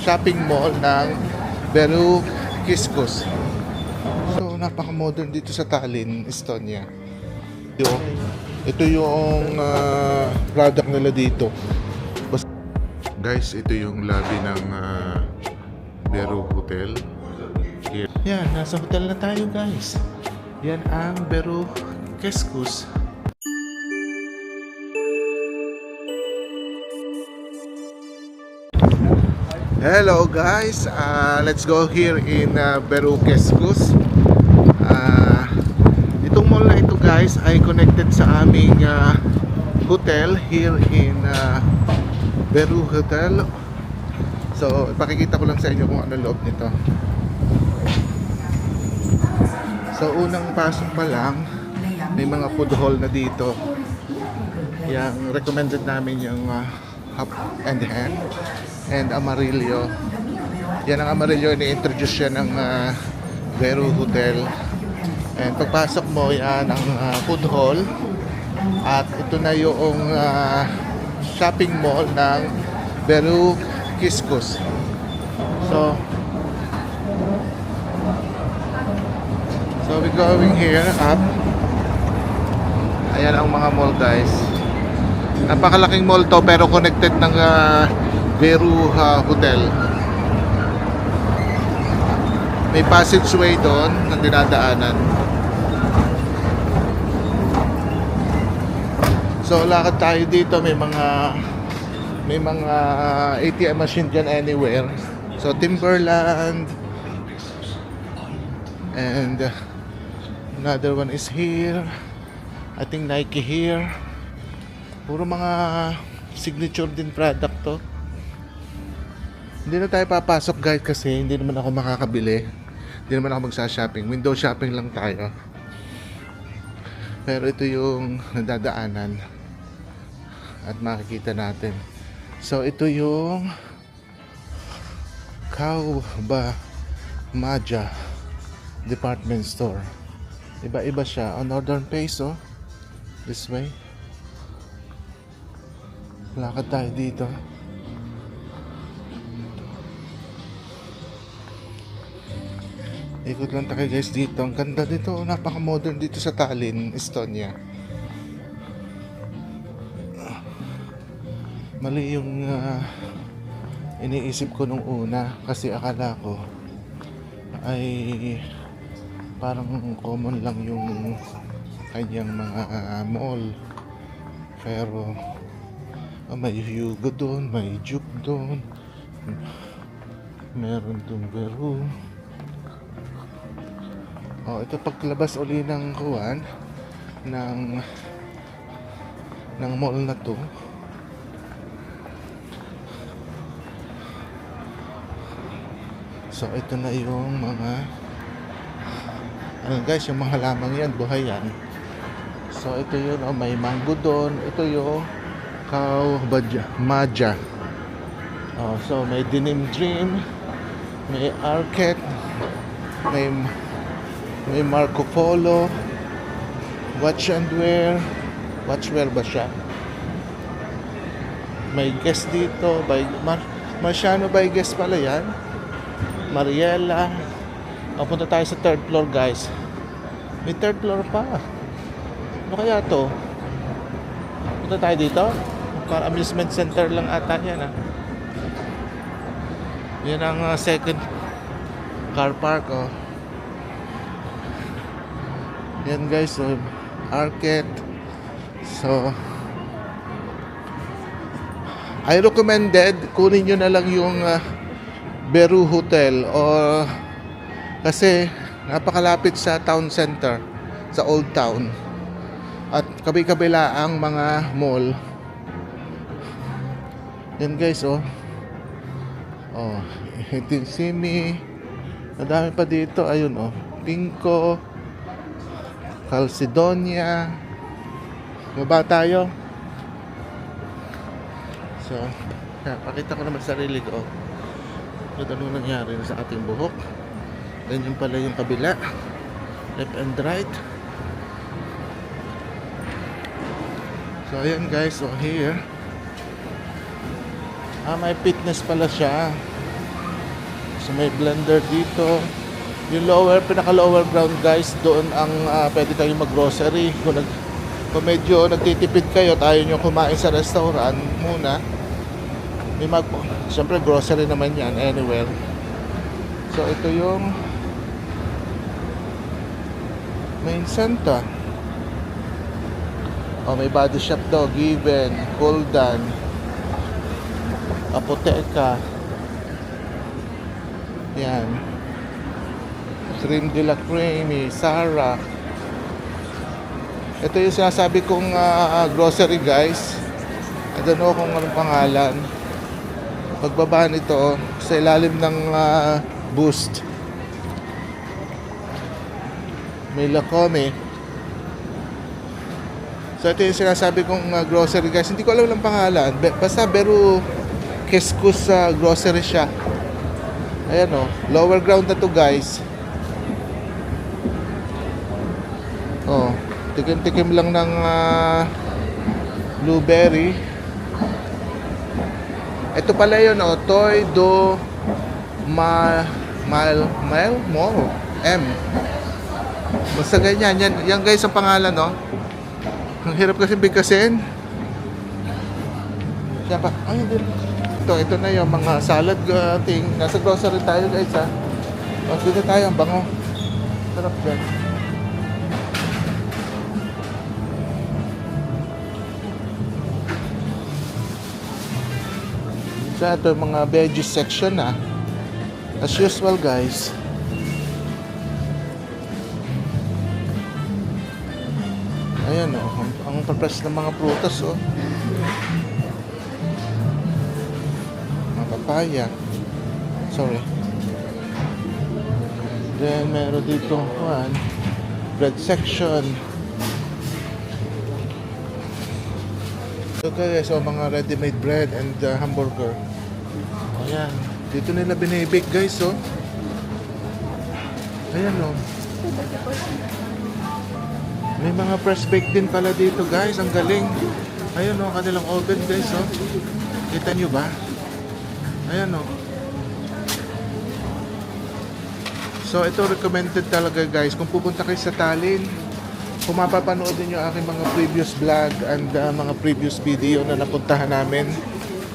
shopping mall ng Beru Kiskus. So napaka-modern dito sa Tallinn, Estonia. Ito yung product nila dito. Guys, ito yung lobby ng Beru Hotel. Here. Yan, nasa hotel na tayo guys. Yan ang Beru Kiskus. Hello guys, let's go here in Beru Kiskus. Itong mall na ito guys ay connected sa aming hotel here in Beru Hotel. So ipakikita ko lang sa inyo kung ano loob nito. So unang pasok pa lang may mga food hall na dito. Yang recommended namin yung Hop and Hand and Amarillo. Yan ang Amarillo, ni-introduce siya ng Beru Hotel. And pagpasok mo, yan ang food hall. At ito na yung shopping mall ng Beru Kiskus. So we're going here up. Ayan ang mga mall guys. Napakalaking mall to pero connected ng Beru Hotel. May passageway doon na dinadaanan. So lakad tayo dito, may mga ATM machine dyan anywhere. So Timberland and another one is here. I think Nike here. Puro mga signature din product to. Hindi na tayo papasok guys kasi hindi naman ako makakabili. Hindi naman ako magsa-shopping. Window shopping lang tayo. Pero ito yung nadadaanan. At makikita natin. So ito yung Kauba Maja Department Store. Iba-iba siya. On Northern Pace, oh. This way. Lakad tayo dito. Ikot lang tayo guys dito. Ang ganda dito. Napaka-modern dito sa Tallinn, Estonia. Mali yung iniisip ko nung una. Kasi akala ko ay parang common lang yung kanyang mga mall. Pero may Hugo doon, may Juke doon, meron doon Beru. Ito paglabas uli ng kuwan ng mall na to. So ito na yung mga guys, yung mga lamang yan, buhay yan. So ito yun, may mango doon. Ito yung Kauba Maja. So may Denim Dream, may Arket, may Marco Polo, Watch and Wear. Watchwear ba siya? May Guess dito by Marciano by Guess pala yan. Mariela. Punta tayo sa third floor guys. May third floor pa. Ano kaya to? Punta tayo dito. Para amusement center lang ata yan ah. Yan ang second car park oh. Yan guys, so Arcade. So I recommended kunin nyo na lang yung Beru Hotel or kasi napakalapit sa town center, sa Old Town. At kabi-kabila ang mga mall. Yan guys oh. Simi. Madami pa dito. Ayun oh. Pinko, Calcedonia. Baba tayo. So, pakita ko naman sarili ko. Ito ano nangyari sa ating buhok. Ganyan pala yung kabila. Left and right. So ayan guys, so here may fitness pala siya. So may blender dito. Yung pinaka-lower ground guys, doon ang pwede kayong mag-grocery. Kung medyo nagtitipid kayo at ayaw nyo kumain sa restaurant muna, siyempre grocery naman yan anywhere. So ito yung main center. May body shop daw, Given, Kuldan, Apoteka. Yan. Cream de la Creme, Sara. Ito yung sinasabi kong grocery guys. I don't know kung anong pangalan. Pagbaba nito sa ilalim ng Boost, may Lacome. So ito yung sinasabi kong grocery guys. Hindi ko alam ng pangalan. Basta Beru Keskus grocery siya. Ayan o, lower ground na to guys. Tikim-tikim lang ng blueberry. Ito pala yun Toy do Mile M. Basta ganyan. Yan guys ang pangalan Ang hirap kasi bigkasin. Yan pa. Ito na yung mga salad thing. Nasa grocery tayo guys dito tayo, ang bango. Sarap dyan. So ito yung mga veggies section as usual guys. Ayan ang pagpres ng mga prutas mga papaya. Sorry. Then meron dito bread section. Okay, so mga ready-made bread and hamburger. Ayan, dito nila binibake guys Ayan may mga press bake din pala dito guys. Ang galing. Ayan kanilang oven guys Kita nyo ba? Ayan So ito recommended talaga guys. Kung pupunta kayo sa Tallinn, kung mapapanood din yung aking mga previous vlog and mga previous video na napuntahan namin,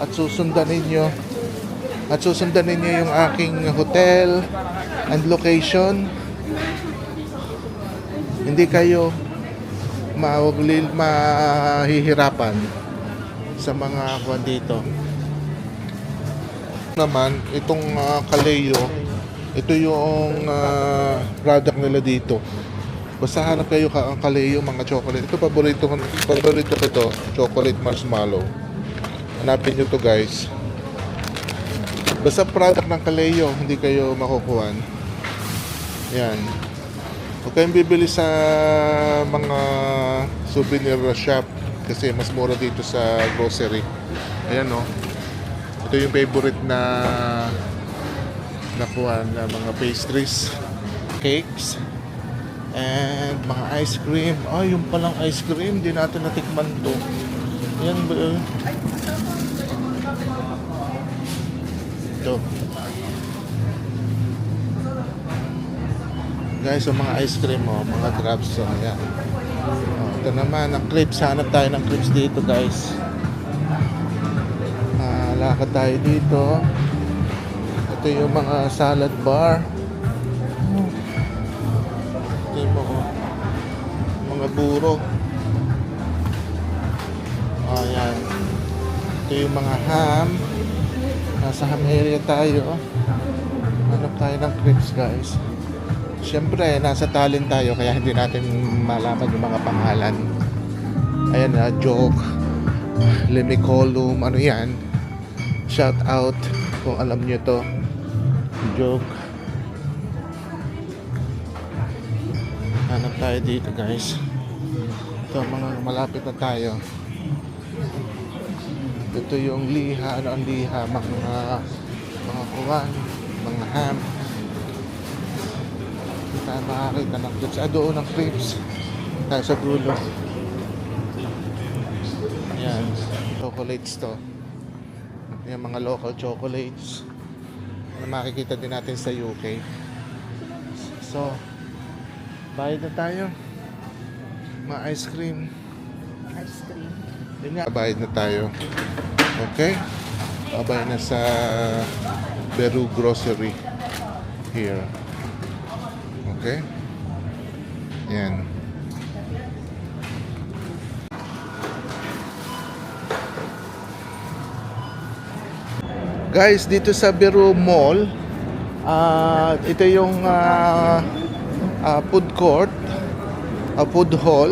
at susundan ninyo yung aking hotel and location, hindi kayo mahihirapan sa mga kuwan dito. Naman itong Kaleo, ito yung product nila dito. Basta hanap kayo ang Kaleo, mga chocolate. Ito paborito ko to, chocolate marshmallow. Hanapin nyo to guys. Basta product ng Kaleo, hindi kayo makukuhan. Yan. Huwag kayong bibili sa mga souvenir shop kasi mas mura dito sa grocery. Ayan ito yung favorite na nakuha na mga pastries, cakes, and mga ice cream. Yung palang ice cream, di natin natikman to. Ayan ba ito guys, mga ice cream mga drops yan. Ito naman ang crepes. Hanap tayo ng crepes dito guys. Lakad tayo dito. Ito yung mga salad bar. Ito yung mga buro. Ayan. Ito yung mga ham. Nasa ham area tayo. Hanap tayo ng crepes guys. Siyempre, nasa Tallinn tayo kaya hindi natin malaman yung mga pangalan. Ayan joke, Lemicolum, ano yan. Shout out kung alam nyo to. Joke. Hanap tayo dito guys. Ito, mga malapit na tayo. Ito yung liha, ang liha, mga kuwan, mga ham. Tayo makakita ng clips. Doon ng clips. Tayo sa dulo. Ayan. Chocolates to. Ayan, mga local chocolates. na makikita din natin sa UK. So, bayad na tayo. Ice cream. Ice cream. Yun nga, bayad na tayo. Okay? Bayad na sa Beru Grocery here. Okay? Yan. Guys, dito sa Beru Mall, ito yung food court, food hall.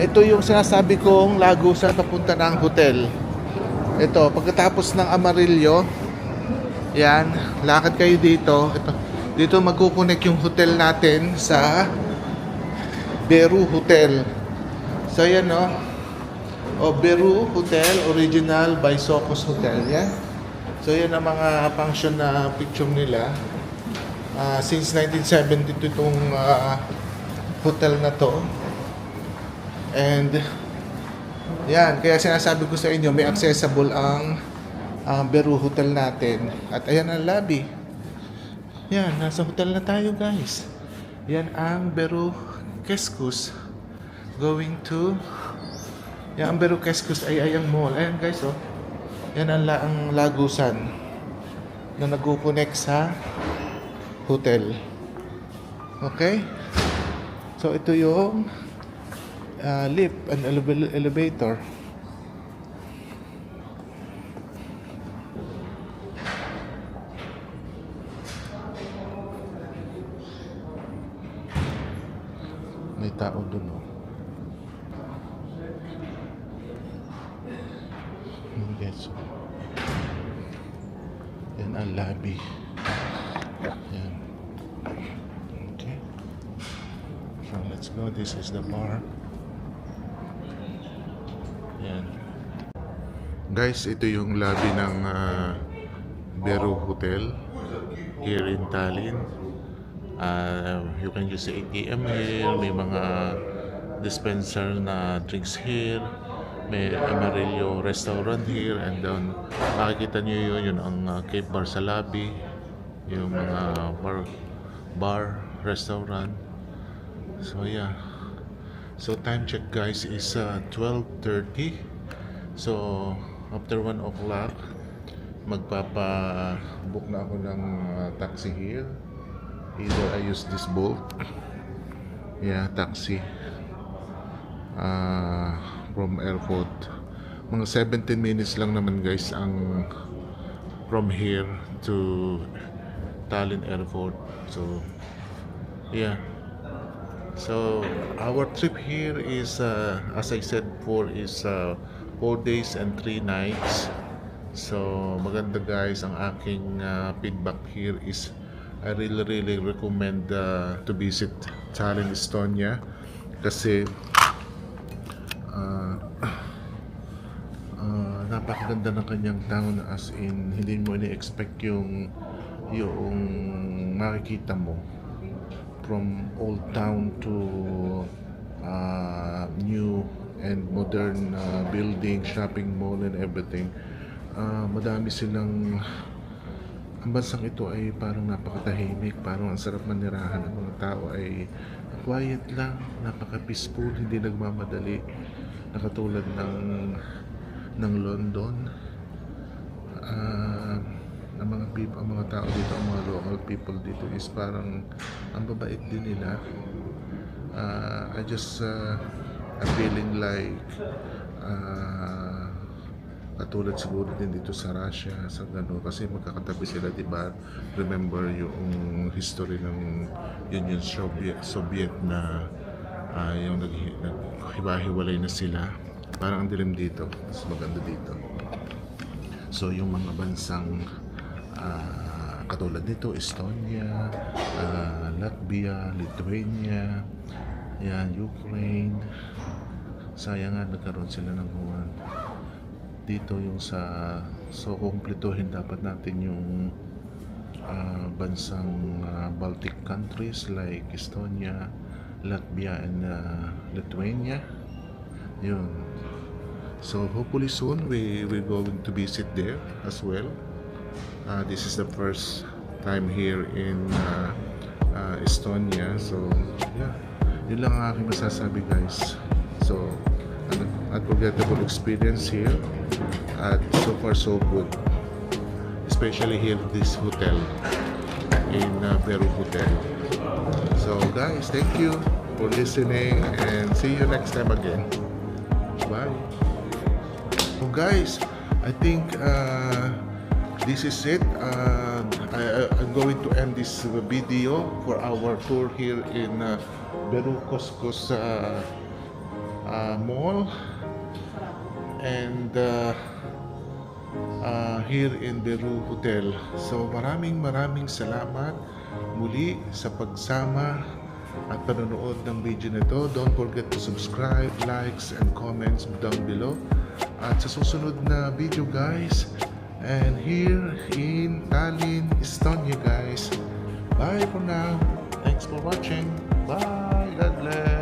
Ito yung sinasabi kong lagusan papunta ng hotel. Ito, pagkatapos ng Amarillo, yan, lakad kayo dito. Dito magkukunik yung hotel natin sa Beru Hotel. So yan, no? Beru Hotel Original by Socos Hotel, yan. So yan ang mga function na picture nila. Since 1972 itong hotel na to. And yan, kaya sinasabi ko sa inyo, may accessible ang Beru Hotel natin. At ayan ang lobby. Yan, nasa hotel na tayo, guys. Yan ang Beru Keskus. Going to... Yan ang Beru Keskus ay ang mall. Ayan, guys, oh. Yan ang lagusan na nag-connect sa hotel. Okay? So, ito yung lift and elevator. May tao dun, oh. Yes. Yan ang lobby. Yan. Okay. So let's go. This is the bar. Yan. Guys, ito yung lobby ng Beru Hotel here in Tallinn. You can use the ATM here. May mga dispenser na drinks here. May Amarillo restaurant here, and then makikita nyo yun ang Cape Bar sa lobby, yung mga bar restaurant. So yeah, so time check, guys, is 12:30. So after 1 o'clock magpapa-book na ako ng taxi here. Either I use this Bolt, yeah, taxi from airport. Mga 17 minutes lang naman, guys, ang from here to Tallinn airport. So yeah, so our trip here is as I said before, is 4 days and 3 nights. So maganda, guys. Ang aking feedback here is I really recommend to visit Tallinn, Estonia, kasi napakaganda ng kanyang town, as in hindi mo ini-expect yung makikita mo from old town to new and modern building, shopping mall and everything. Madami silang, ang bansang ito ay parang napakatahimik, parang ang sarap manirahan ng mga tao, ay quiet lang, napaka-peaceful, hindi nagmamadali, nakatulad ng London. Ang mga tao dito, ang mga local people dito is parang ang babait din nila. I just I'm feeling like katulad siguro din dito sa Russia, sa gano'n, kasi magkakatabi sila, diba? Remember yung history ng Union Soviet na yung naghiwa-hiwalay na sila. Parang ang dilim dito, mas maganda dito. So yung mga bansang katulad nito, Estonia, Latvia, Lithuania, yan, Ukraine. Sayang nga, nagkaroon sila ng huwan. Dito yung so kumpletuhin dapat natin yung bansang Baltic countries like Estonia, Latvia, and Lithuania. Yun. So hopefully soon we're going to visit there as well. This is the first time here in Estonia. So, yeah. Yun lang ang aking masasabi, guys. So, unforgettable experience here. At so far, so good. Especially here at this hotel. In Peru Hotel. So, guys, thank you for listening. And see you next time again. Bye. So, guys, I think this is it. I'm going to end this video for our tour here in Beru Coscos Mall and here in Beru Hotel. So maraming salamat muli sa pagsama at panonood ng video nito. Don't forget to subscribe, likes, and comments down below. At sa susunod na video, guys, and here in Tallinn, Estonia, guys. Bye for now. Thanks for watching. Bye. God bless.